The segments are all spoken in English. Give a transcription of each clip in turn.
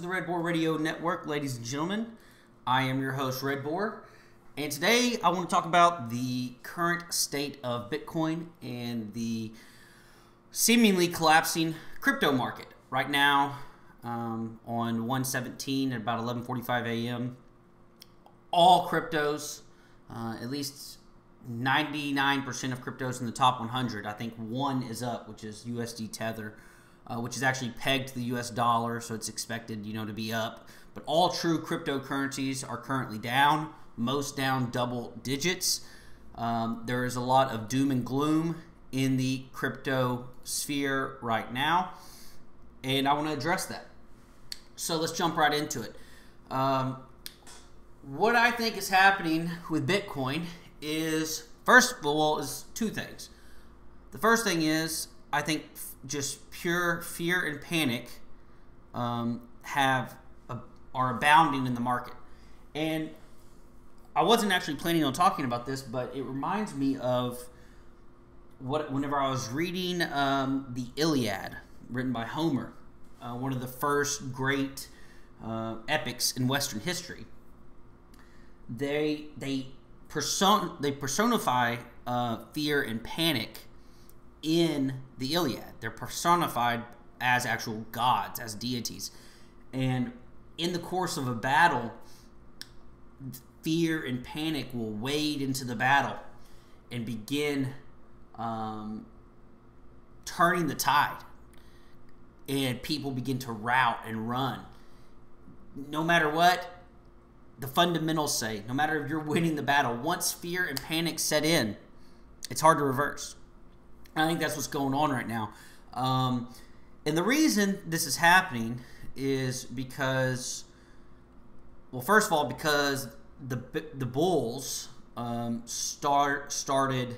the RBR Radio Network, ladies and gentlemen. I am your host, RBR, and today I want to talk about the current state of Bitcoin and the seemingly collapsing crypto market. Right now, on 1/17 at about 11:45 a.m., all cryptos, at least 99% of cryptos in the top 100. I think one is up, which is USD Tether, which is actually pegged to the US dollar, so it's expected, to be up. But all true cryptocurrencies are currently down, most down double digits. There is a lot of doom and gloom in the crypto sphere right now, and I want to address that. So let's jump right into it. What I think is happening with Bitcoin is, first of all, is two things. The first thing is, I think just pure fear and panic are abounding in the market. And I wasn't actually planning on talking about this, but it reminds me of whenever I was reading the Iliad, written by Homer, one of the first great epics in Western history. They personify fear and panic in the Iliad. They're personified as actual gods, as deities. And in the course of a battle, fear and panic will wade into the battle and begin turning the tide. And people begin to rout and run. No matter what the fundamentals say, no matter if you're winning the battle, once fear and panic set in, it's hard to reverse. I think that's what's going on right now. And the reason this is happening is because, well, first of all, because the bulls started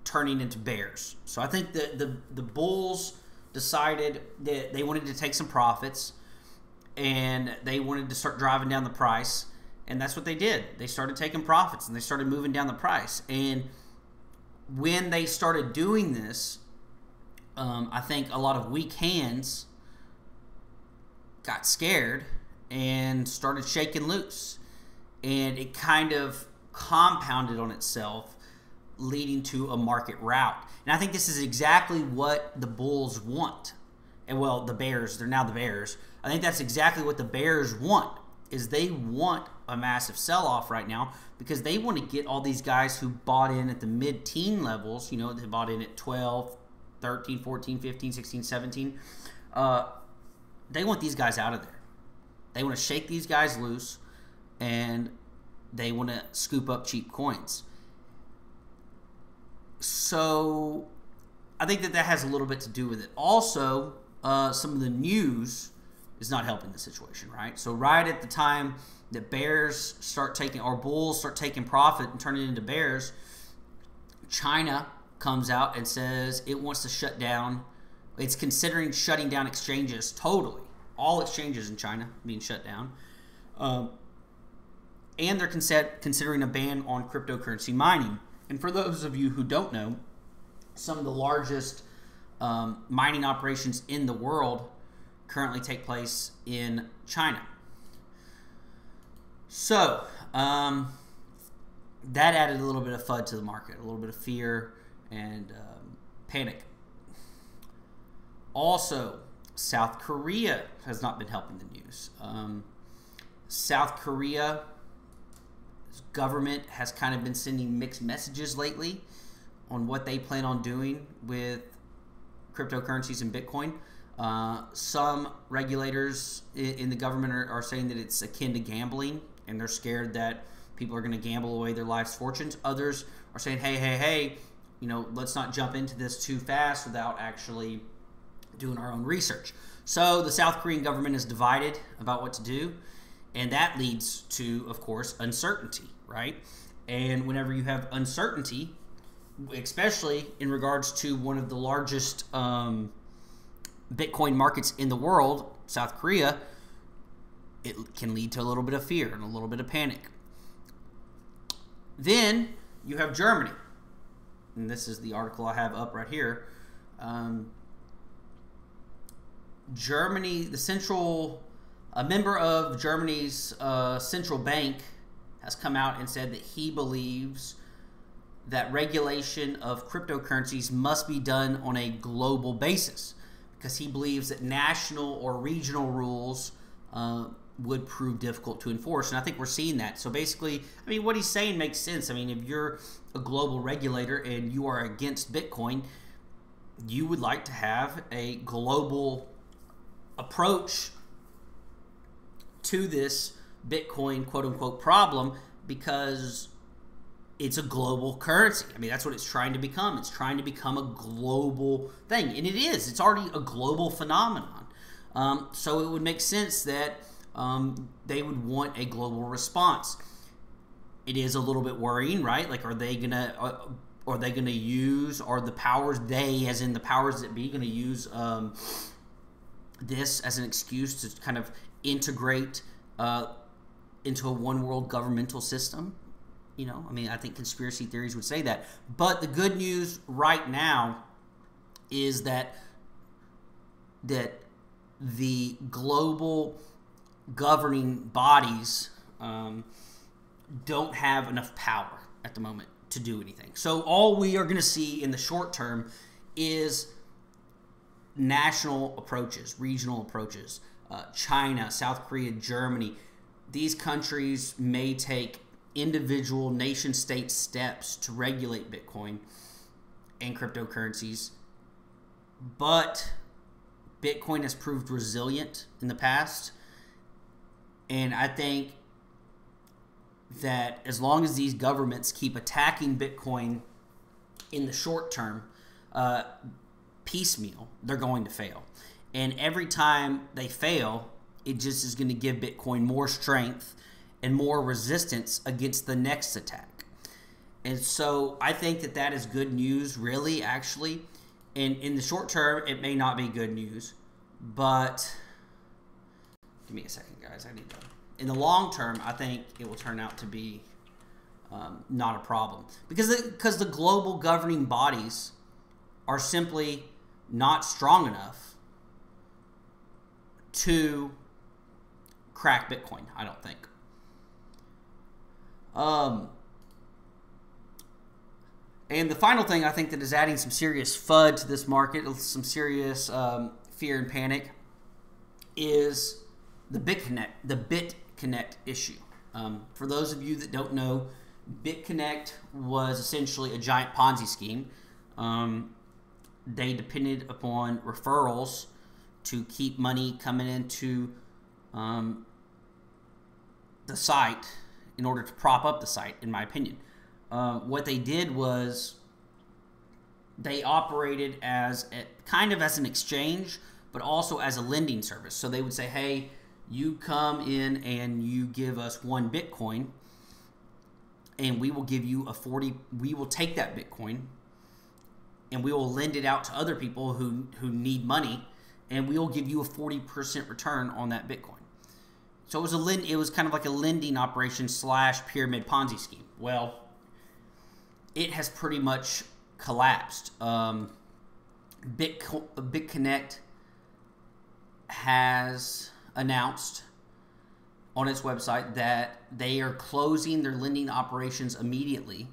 turning into bears. So I think that the bulls decided that they wanted to take some profits and they wanted to start driving down the price, and that's what they did. They started taking profits and they started moving down the price. And when they started doing this, I think a lot of weak hands got scared and started shaking loose, and it kind of compounded on itself, leading to a market rout. And I think this is exactly what the bulls want. And well, the bears, they're now the bears. I think that's exactly what the bears want, is they want a massive sell-off right now because they want to get all these guys who bought in at the mid-teen levels, they bought in at 12, 13, 14, 15, 16, 17. They want these guys out of there. They want to shake these guys loose, and they want to scoop up cheap coins. So I think that has a little bit to do with it. Also, some of the news is not helping the situation, right? So right at the time that bulls start taking profit and turning into bears, China comes out and says it wants to shut down. It's considering shutting down exchanges totally. All exchanges in China being shut down. And they're considering a ban on cryptocurrency mining. And for those of you who don't know, some of the largest mining operations in the world currently take place in China. So that added a little bit of FUD to the market, a little bit of fear and panic. Also, South Korea has not been helping the news. South Korea's government has kind of been sending mixed messages lately on what they plan on doing with cryptocurrencies and Bitcoin. Some regulators in the government are saying that it's akin to gambling, and they're scared that people are going to gamble away their life's fortunes. Others are saying, hey, let's not jump into this too fast without actually doing our own research. So the South Korean government is divided about what to do, and that leads to, of course, uncertainty, right? And whenever you have uncertainty, especially in regards to one of the largest Bitcoin markets in the world, South Korea, it can lead to a little bit of fear and a little bit of panic. Then you have Germany, and this is the article I have up right here. Germany, the central A member of Germany's central bank has come out and said that he believes that regulation of cryptocurrencies must be done on a global basis, because he believes that national or regional rules would prove difficult to enforce. And I think we're seeing that. So basically, I mean, what he's saying makes sense. I mean, if you're a global regulator and you are against Bitcoin, you would like to have a global approach to this Bitcoin quote-unquote problem, because it's a global currency. I mean, that's what it's trying to become. It's trying to become a global thing. And it is. It's already a global phenomenon. So it would make sense that they would want a global response. It is a little bit worrying, right? Like, are they gonna use, are the powers, they as in the powers that be, gonna use this as an excuse to kind of integrate into a one world governmental system? You know, I mean, I think conspiracy theories would say that. But the good news right now is that the global governing bodies don't have enough power at the moment to do anything. So all we are going to see in the short term is national approaches, regional approaches. China, South Korea, Germany, these countries may take individual nation-state steps to regulate Bitcoin and cryptocurrencies, but Bitcoin has proved resilient in the past, and I think that as long as these governments keep attacking Bitcoin in the short term, piecemeal, they're going to fail. And every time they fail, it just is going to give Bitcoin more strength and more resistance against the next attack. And so I think that that is good news, really, actually. And in the short term, it may not be good news, but give me a second, guys. I need to. In the long term, I think it will turn out to be not a problem, because the global governing bodies are simply not strong enough to crack Bitcoin, I don't think. And the final thing I think that is adding some serious FUD to this market, some serious fear and panic, is the BitConnect issue. For those of you that don't know, BitConnect was essentially a giant Ponzi scheme. They depended upon referrals to keep money coming into the site in order to prop up the site, in my opinion. What they did was they operated as kind of as an exchange, but also as a lending service. So they would say, hey, you come in and you give us 1 Bitcoin, and we will give you we will take that Bitcoin and we will lend it out to other people who need money, and we will give you a 40% return on that Bitcoin. So it was kind of like a lending operation / pyramid Ponzi scheme. Well, it has pretty much collapsed. BitConnect has announced on its website that they are closing their lending operations immediately,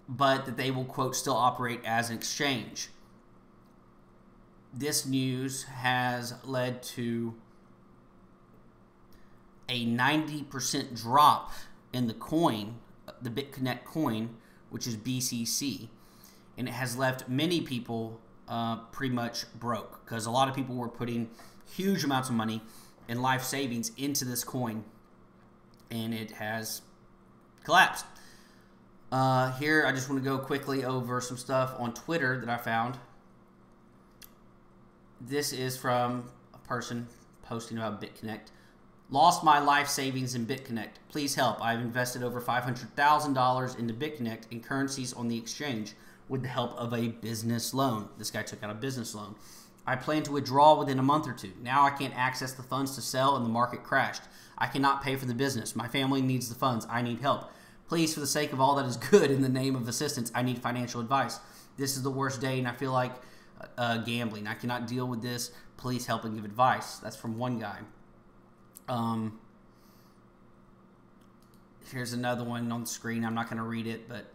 but that they will, quote, still operate as an exchange. This news has led to a 90% drop in the coin, the BitConnect coin, which is BCC, and it has left many people pretty much broke, because a lot of people were putting huge amounts of money and life savings into this coin, and it has collapsed. Here, I just want to go quickly over some stuff on Twitter that I found. This is from a person posting about BitConnect. Lost my life savings in BitConnect. Please help. I've invested over $500,000 into BitConnect and currencies on the exchange with the help of a business loan. This guy took out a business loan. I plan to withdraw within a month or 2. Now I can't access the funds to sell, and the market crashed. I cannot pay for the business. My family needs the funds. I need help. Please, for the sake of all that is good, in the name of assistance, I need financial advice. This is the worst day, and I feel like gambling. I cannot deal with this. Please help and give advice. That's from one guy. Here's another one on the screen. I'm not going to read it, but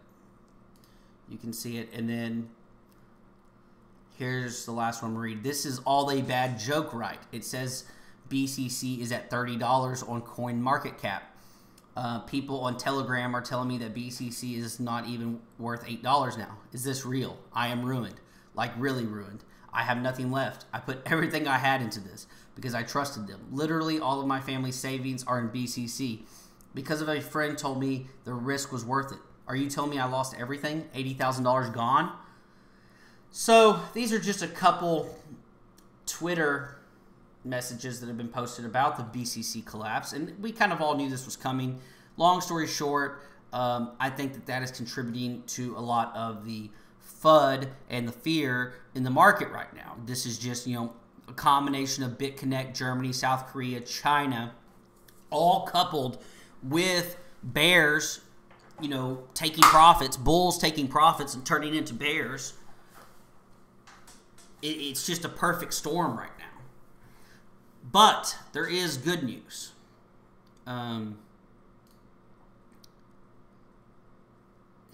you can see it. And then here's the last one I'm read. This is all a bad joke, right? It says BCC is at $30 on CoinMarketCap. People on Telegram are telling me that BCC is not even worth $8 now. Is this real? I am ruined. Like, really ruined. I have nothing left. I put everything I had into this because I trusted them. Literally, all of my family's savings are in BCC. Because of a friend told me the risk was worth it. Are you telling me I lost everything? $80,000 gone? So, these are just a couple Twitter messages that have been posted about the BCC collapse, and we kind of all knew this was coming. Long story short, I think that is contributing to a lot of the FUD and the fear in the market right now. This is just, a combination of BitConnect, Germany, South Korea, China, all coupled with bears, taking profits, bulls taking profits and turning into bears. It's just a perfect storm right now. But there is good news.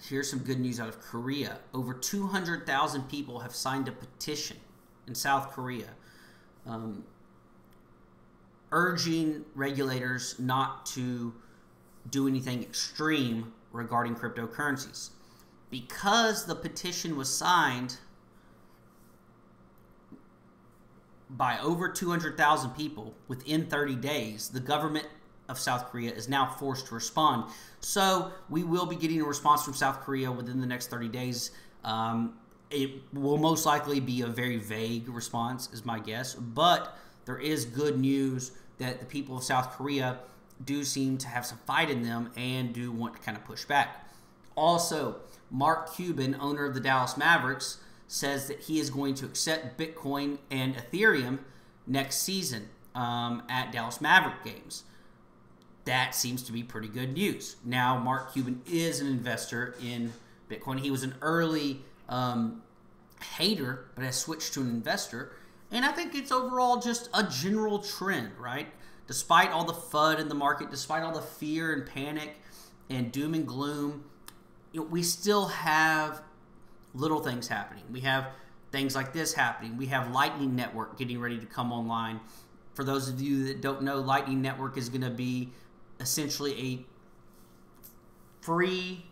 Here's some good news out of Korea. Over 200,000 people have signed a petition in South Korea urging regulators not to do anything extreme regarding cryptocurrencies. Because the petition was signed by over 200,000 people within 30 days, the government of South Korea is now forced to respond. So we will be getting a response from South Korea within the next 30 days. It will most likely be a very vague response, is my guess. But there is good news that the people of South Korea do seem to have some fight in them and do want to kind of push back. Also, Mark Cuban, owner of the Dallas Mavericks, says that he is going to accept Bitcoin and Ethereum next season at Dallas Maverick games. That seems to be pretty good news. Now, Mark Cuban is an investor in Bitcoin. He was an early hater, but has switched to an investor. And I think it's overall just a general trend, right? Despite all the FUD in the market, despite all the fear and panic and doom and gloom, we still have little things happening. We have things like this happening. We have Lightning Network getting ready to come online. For those of you that don't know, Lightning Network is going to be essentially a free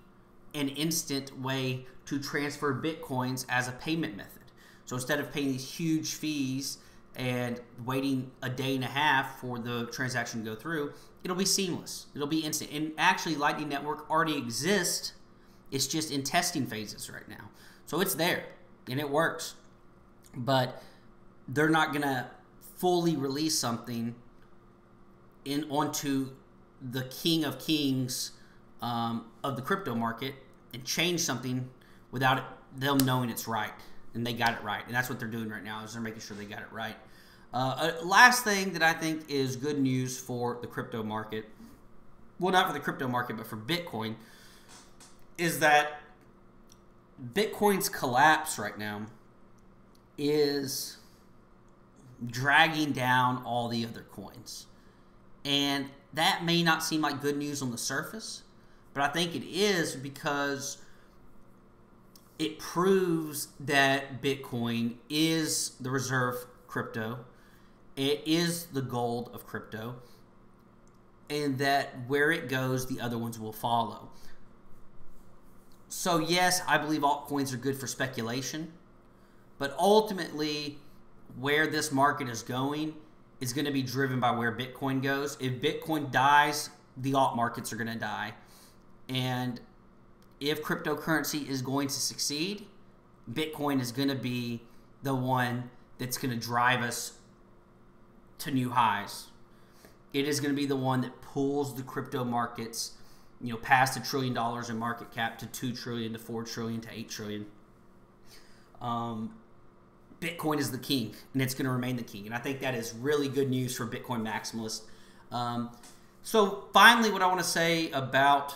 and instant way to transfer Bitcoins as a payment method. So instead of paying these huge fees and waiting a day and a half for the transaction to go through, it'll be seamless. It'll be instant. And actually, Lightning Network already exists. It's just in testing phases right now. So it's there, and it works. But they're not going to fully release something onto the king of kings of the crypto market and change something without them knowing it's right. And they got it right. And that's what they're doing right now, is they're making sure they got it right. Last thing that I think is good news for the crypto market, well, not for the crypto market, but for Bitcoin, is that Bitcoin's collapse right now is dragging down all the other coins. And that may not seem like good news on the surface, but I think it is because it proves that Bitcoin is the reserve crypto. It is the gold of crypto. And that where it goes, the other ones will follow. So yes, I believe altcoins are good for speculation. But ultimately, where this market is going is going to be driven by where Bitcoin goes. If Bitcoin dies, the alt markets are going to die. And if cryptocurrency is going to succeed, Bitcoin is going to be the one that's going to drive us to new highs. It is going to be the one that pulls the crypto markets, past $1 trillion in market cap to 2 trillion to 4 trillion to 8 trillion. Bitcoin is the king, and it's going to remain the king. And I think that is really good news for Bitcoin maximalists. So finally, what I want to say about,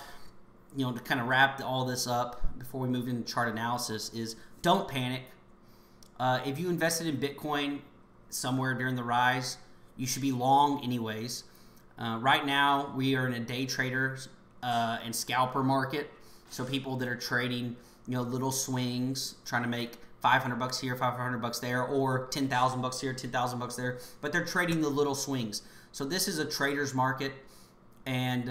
to kind of wrap all this up before we move into chart analysis is don't panic. If you invested in Bitcoin somewhere during the rise, you should be long anyways. Right now, we are in a day traders and scalper market. So people that are trading, little swings, trying to make 500 bucks here, 500 bucks there, or 10,000 bucks here, 10,000 bucks there. But they're trading the little swings. So this is a trader's market, and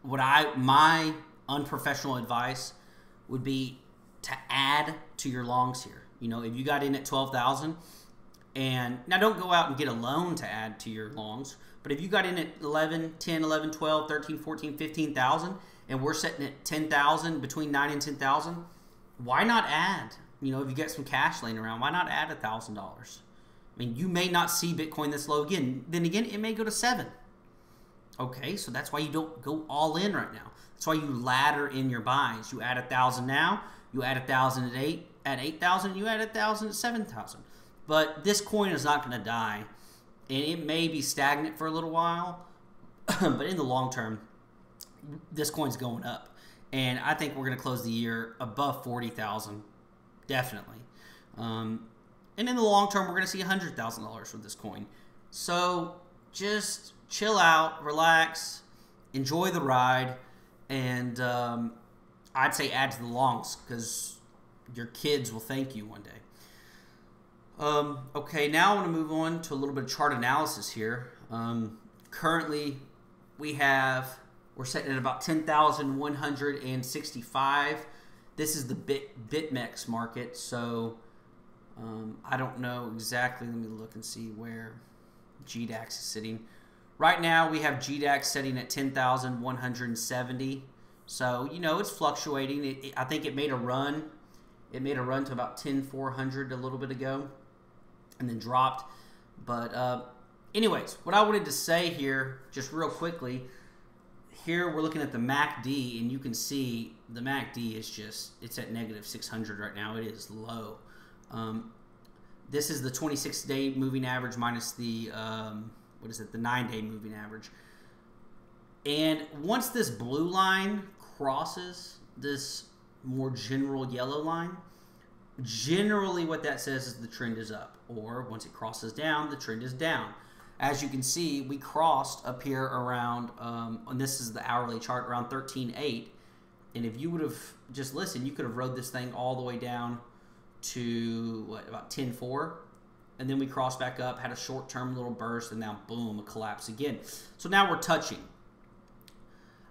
my unprofessional advice would be to add to your longs here. If you got in at 12,000, and now don't go out and get a loan to add to your longs, but if you got in at 11, 10, 11, 12, 13, 14, 15,000, and we're sitting at 10,000, between 9 and 10,000, why not add? If you get some cash laying around, why not add $1,000? I mean, you may not see Bitcoin this low again. Then again, it may go to 7. Okay, so that's why you don't go all in right now. That's why you ladder in your buys. You add 1,000 now, you add 1,000 at 8,000, you add 1,000 at 7,000. But this coin is not going to die, and it may be stagnant for a little while, but in the long term, this coin's going up. And I think we're going to close the year above 40,000, definitely. And in the long term, we're going to see $100,000 for this coin. So just chill out, relax, enjoy the ride, and I'd say add to the longs because your kids will thank you one day. Okay, now I want to move on to a little bit of chart analysis here. Currently, we're sitting at about 10,165. This is the BitMEX market, so I don't know exactly. Let me look and see where GDAX is sitting. Right now, we have GDAX sitting at 10,170. So, it's fluctuating. I think it made a run. It made a run to about 10,400 a little bit ago and then dropped. But anyways, what I wanted to say here, just real quickly, here we're looking at the MACD, and you can see the MACD is it's at negative 600 right now. It is low. This is the 26-day moving average minus the, the 9-day moving average. And once this blue line crosses this more general yellow line, generally what that says is the trend is up, or once it crosses down, the trend is down. As you can see, we crossed up here around, and this is the hourly chart, around 13.8, and if you would have just listened, you could have rode this thing all the way down to about 10.4, and then we crossed back up, had a short-term little burst, and now boom, a collapse again. So now we're touching.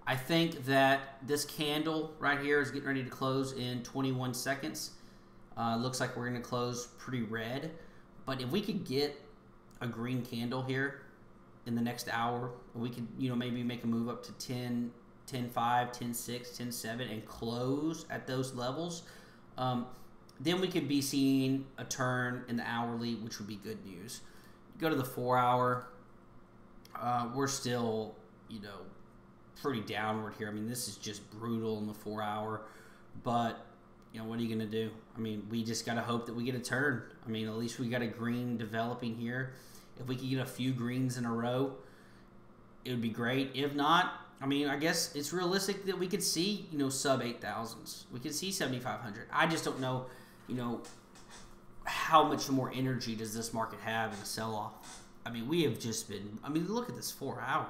I think that this candle right here is getting ready to close in 21 seconds. Looks like we're going to close pretty red. But if we could get a green candle here in the next hour, we could, maybe make a move up to 10, 10.5, 10.6, 10.7 and close at those levels, then we could be seeing a turn in the hourly, which would be good news. Go to the 4-hour. We're still, pretty downward here. I mean, this is just brutal in the 4-hour, but what are you going to do? I mean, we just got to hope that we get a turn. I mean, at least we got a green developing here. If we could get a few greens in a row, it would be great. If not, I mean, I guess it's realistic that we could see, sub 8,000s. We could see 7,500. I just don't know, how much more energy does this market have in a sell-off? I mean, we have just been, look at this 4-hour.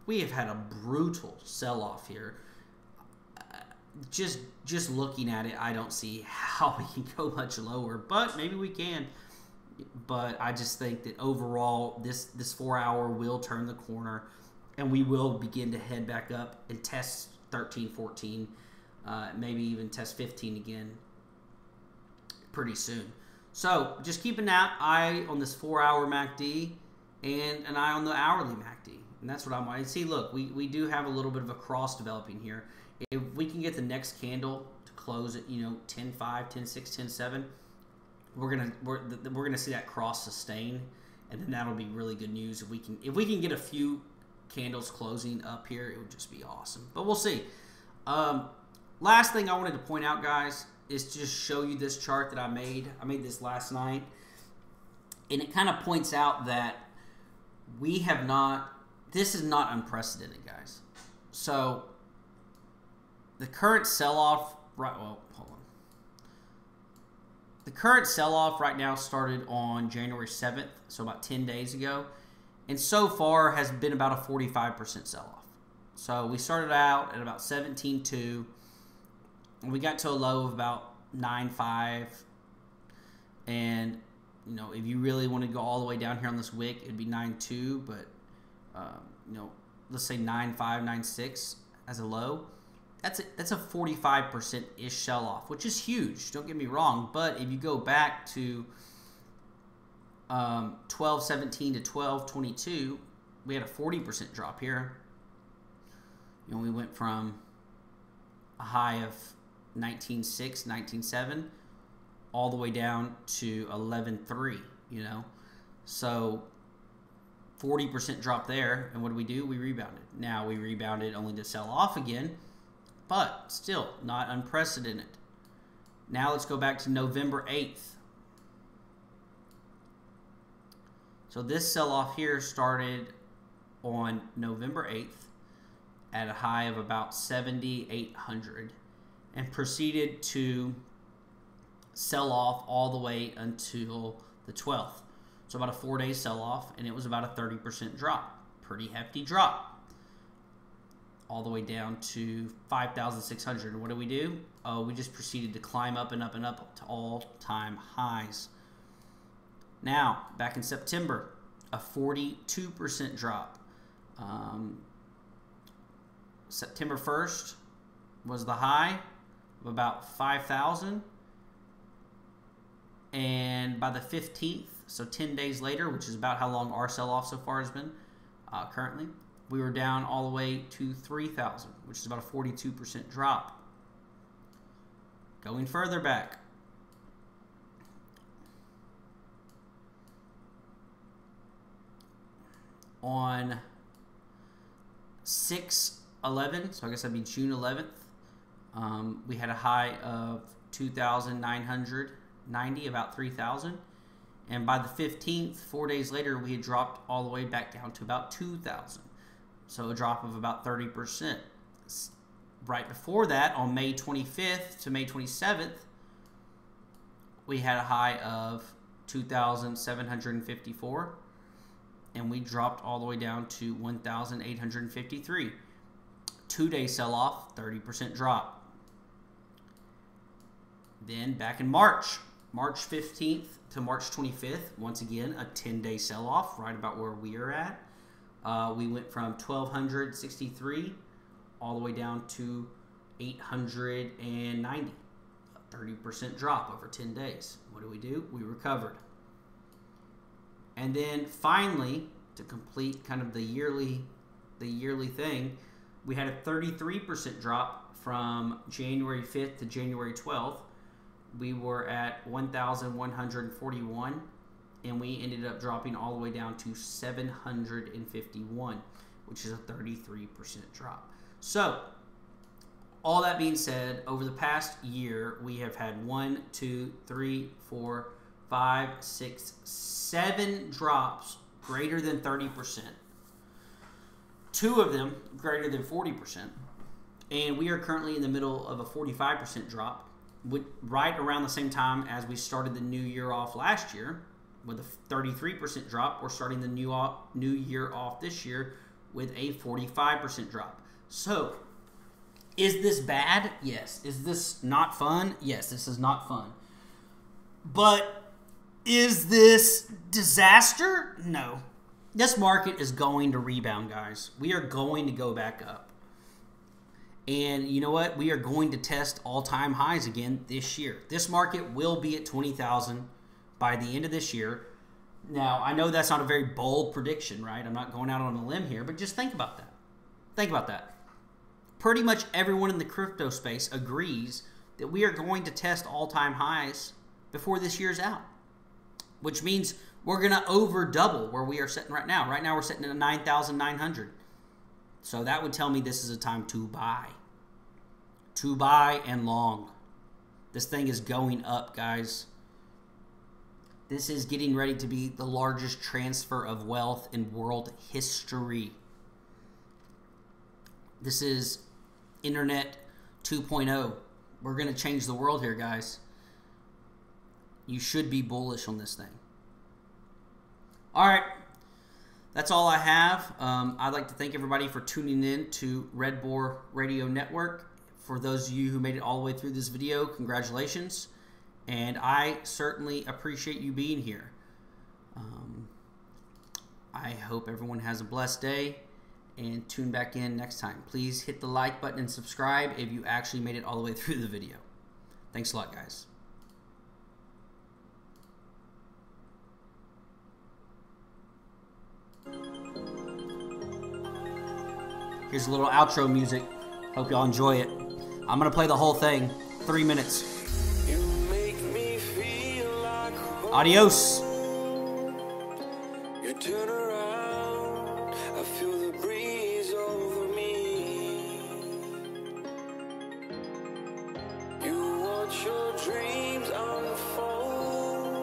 We have had a brutal sell-off here. Just looking at it, I don't see how we can go much lower, but maybe we can. But I just think that overall, this 4-hour will turn the corner, and we will begin to head back up and test 13, 14, maybe even test 15 again pretty soon. So just keep an eye on this 4-hour MACD and an eye on the hourly MACD. And that's what I'm wanting. See, look, we do have a little bit of a cross developing here. If we can get the next candle to close at 10.5, 10.6, 10.7, we're gonna see that cross sustain, and then that'll be really good news. If we can get a few candles closing up here, it would just be awesome. But we'll see. Last thing I wanted to point out, guys, is to just show you this chart that I made. I made this last night, and it kind of points out that we have not. This is not unprecedented, guys. So the current sell-off, right? Well, hold on. The current sell-off right now started on January 7th, so about 10 days ago, and so far has been about a 45% sell-off. So we started out at about 17.2, and we got to a low of about 9.5. And you know, if you really want to go all the way down here on this wick, it'd be 9.2, but you know, let's say 9.5, 9.6 as a low. That's a 45% ish sell off, which is huge. Don't get me wrong, but if you go back to 12.17 to 12.22, we had a 40% drop here. You know, we went from a high of 19.6, 19.7, all the way down to 11.3. You know, so 40% drop there, and what do? We rebounded. Now we rebounded only to sell off again, but still not unprecedented. Now let's go back to November 8th. So this sell-off here started on November 8th at a high of about 7,800 and proceeded to sell off all the way until the 12th. So about a 4-day sell-off, and it was about a 30% drop. Pretty hefty drop. All the way down to 5,600. And what do? We just proceeded to climb up and up and up to all-time highs. Now, back in September, a 42% drop. September 1st was the high of about 5,000. And by the 15th, so 10 days later, which is about how long our sell-off so far has been currently, we were down all the way to 3,000, which is about a 42% drop. Going further back, on 6/11, so I guess that'd be June 11th, we had a high of 2,990, about 3,000. And by the 15th, 4 days later, we had dropped all the way back down to about 2,000. So a drop of about 30%. Right before that, on May 25th to May 27th, we had a high of 2,754. And we dropped all the way down to 1,853. 2-day sell-off, 30% drop. Then back in March 15th to March 25th, once again, a 10-day sell-off, right about where we are at. We went from 1,263 all the way down to 890. A 30% drop over 10 days. What do? We recovered. And then finally, to complete kind of the yearly thing, we had a 33% drop from January 5th to January 12th. We were at 1,141, and we ended up dropping all the way down to 751, which is a 33% drop. So, all that being said, over the past year, we have had 1, 2, 3, 4, 5, 6, 7 drops greater than 30%. 2 of them greater than 40%. And we are currently in the middle of a 45% drop, right around the same time as we started the new year off last year with a 33% drop. We're starting the new year off this year with a 45% drop. So, is this bad? Yes. Is this not fun? Yes, this is not fun. But is this disaster? No. This market is going to rebound, guys. We are going to go back up. And you know what? We are going to test all-time highs again this year. This market will be at 20,000 by the end of this year. Now, I know that's not a very bold prediction, right? I'm not going out on a limb here, but just think about that. Think about that. Pretty much everyone in the crypto space agrees that we are going to test all-time highs before this year's out, which means we're going to over double where we are sitting right now. Right now, we're sitting at 9,900. So that would tell me this is a time to buy. To buy and long. This thing is going up, guys. This is getting ready to be the largest transfer of wealth in world history. This is Internet 2.0. We're going to change the world here, guys. you should be bullish on this thing. All right. That's all I have. I'd like to thank everybody for tuning in to Red Boar Radio Network. For those of you who made it all the way through this video, congratulations. And I certainly appreciate you being here. I hope everyone has a blessed day, and tune back in next time. Please hit the like button and subscribe if you actually made it all the way through the video. Thanks a lot, guys. Here's a little outro music. Hope y'all enjoy it. I'm going to play the whole thing. 3 minutes. You make me feel like home. Adios. You turn around, I feel the breeze over me. You watch your dreams unfold.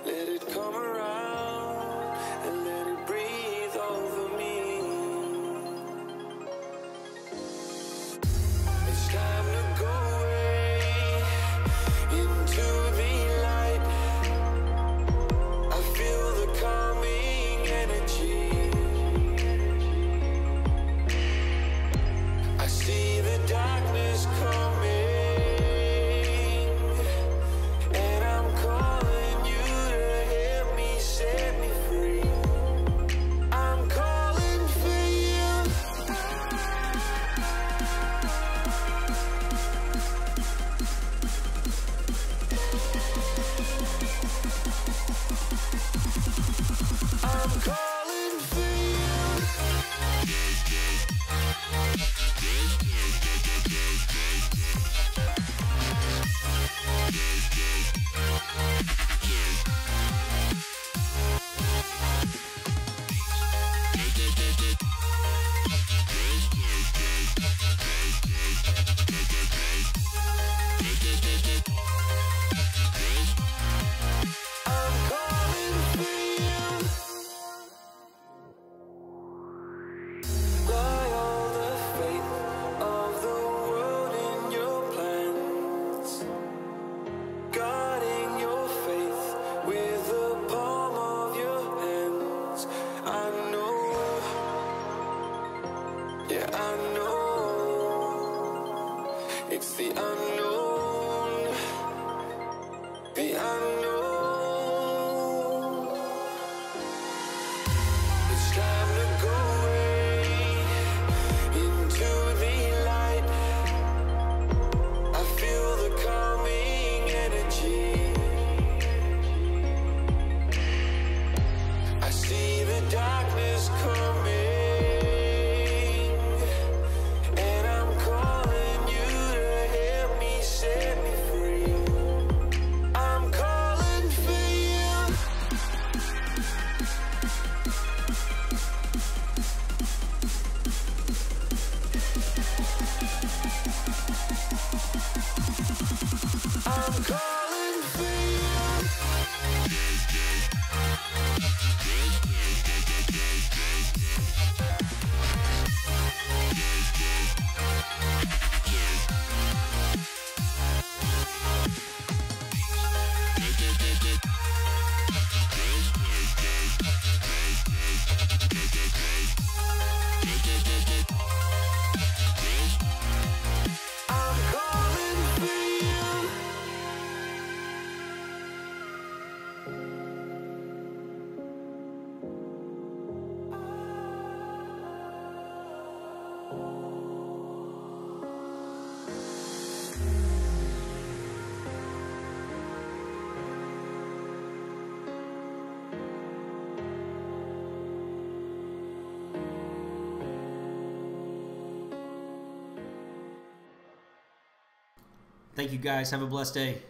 Let it come around and let it breathe over me. It's time to go away into the light. I feel the calming energy. I see the darkness coming, and I'm calling you to help me set me free. I'm calling for you. I'm calling for you. I'm calling for you. Lie all the fate of the world in your plans, guarding your faith with the palm of your hands. I know, yeah, I know. It's the unknown, the unknown. It's time to go away into the light. I feel the calming energy. I see the darkness coming, and I'm calling you to help me set me free. I'm calling for you. I'm calling for you. I'm calling for you. Thank you, guys. Have a blessed day.